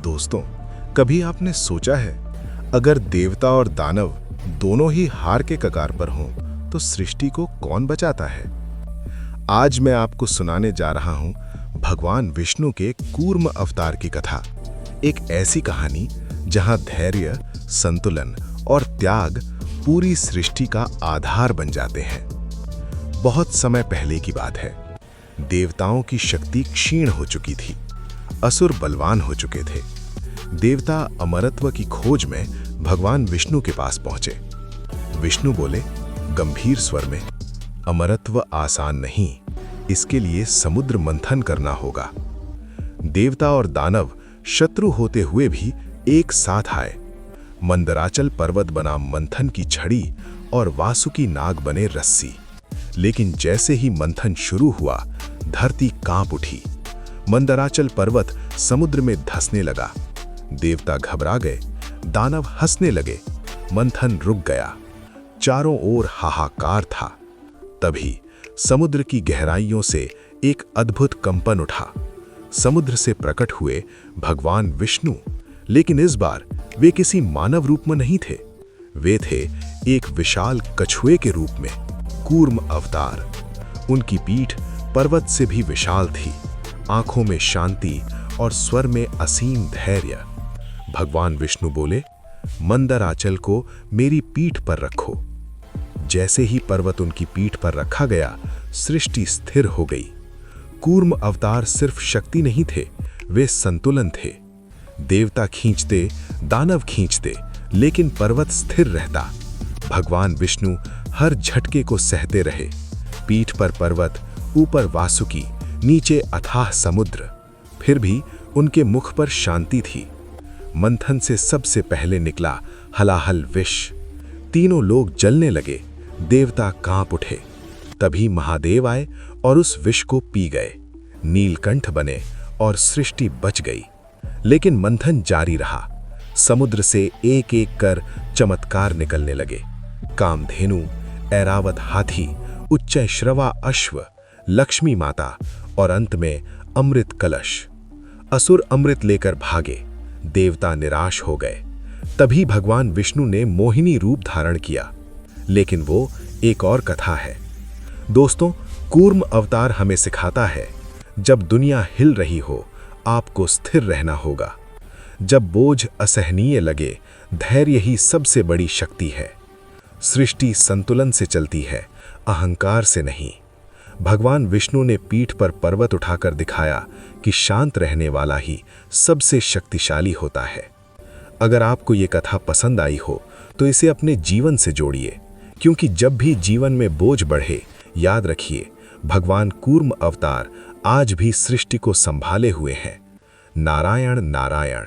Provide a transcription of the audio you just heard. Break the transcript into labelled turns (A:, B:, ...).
A: दोस्तों, कभी आपने सोचा है अगर देवता और दानव दोनों ही हार के कगार पर हों तो सृष्टि को कौन बचाता है? आज मैं आपको सुनाने जा रहा हूं भगवान विष्णु के कूर्म अवतार की कथा। एक ऐसी कहानी जहां धैर्य, संतुलन और त्याग पूरी सृष्टि का आधार बन जाते हैं। बहुत समय पहले की बात है। देवताओं की शक्ति क्षीण हो चुकी थी, असुर बलवान हो चुके थे। देवता अमरत्व की खोज में भगवान विष्णु के पास पहुंचे। विष्णु बोले गंभीर स्वर में, अमरत्व आसान नहीं, इसके लिए समुद्र मंथन करना होगा। देवता और दानव शत्रु होते हुए भी एक साथ आए। मंदराचल पर्वत बना मंथन की छड़ी और वासुकी नाग बने रस्सी। लेकिन जैसे ही मंथन शुरू हुआ, धरती कांप उठी। मंदराचल पर्वत समुद्र में धंसने लगा। देवता घबरा गए, दानव हंसने लगे। मंथन रुक गया। चारों ओर हाहाकार था। तभी समुद्र की गहराइयों से एक अद्भुत कंपन उठा। समुद्र से प्रकट हुए भगवान विष्णु, लेकिन इस बार वे किसी मानव रूप में नहीं थे। वे थे एक विशाल कछुए के रूप में, कूर्म अवतार। उनकी पीठ पर्वत से भी विशाल थी, आंखों में शांति और स्वर में असीम धैर्य। भगवान विष्णु बोले, मंदराचल को मेरी पीठ पर रखो। जैसे ही पर्वत उनकी पीठ पर रखा गया, सृष्टि स्थिर हो गई। कूर्म अवतार सिर्फ शक्ति नहीं थे, वे संतुलन थे। देवता खींचते, दानव खींचते, लेकिन पर्वत स्थिर रहता। भगवान विष्णु हर झटके को सहते रहे। पीठ पर पर्वत, ऊपर वासुकी, नीचे अथाह समुद्र। फिर भी उनके मुख पर शांति थी। मंथन से सबसे पहले निकला हलाहल विष। तीनों लोग जलने लगे, देवता कांप उठे। तभी महादेव आए और उस विष को पी गए। नीलकंठ बने और सृष्टि बच गई। लेकिन मंथन जारी रहा। समुद्र से एक एक कर चमत्कार निकलने लगे। कामधेनु, ऐरावत हाथी, उच्चैश्रवा अश्व, लक्ष्मी माता और अंत में अमृत कलश। असुर अमृत लेकर भागे, देवता निराश हो गए। तभी भगवान विष्णु ने मोहिनी रूप धारण किया। लेकिन वो एक और कथा है। दोस्तों, कूर्म अवतार हमें सिखाता है, जब दुनिया हिल रही हो, आपको स्थिर रहना होगा। जब बोझ असहनीय लगे, धैर्य ही सबसे बड़ी शक्ति है। सृष्टि संतुलन से चलती है, अहंकार से नहीं। भगवान विष्णु ने पीठ पर पर्वत उठाकर दिखाया कि शांत रहने वाला ही सबसे शक्तिशाली होता है। अगर आपको ये कथा पसंद आई हो तो इसे अपने जीवन से जोड़िए, क्योंकि जब भी जीवन में बोझ बढ़े, याद रखिए भगवान कूर्म अवतार आज भी सृष्टि को संभाले हुए हैं। नारायण नारायण।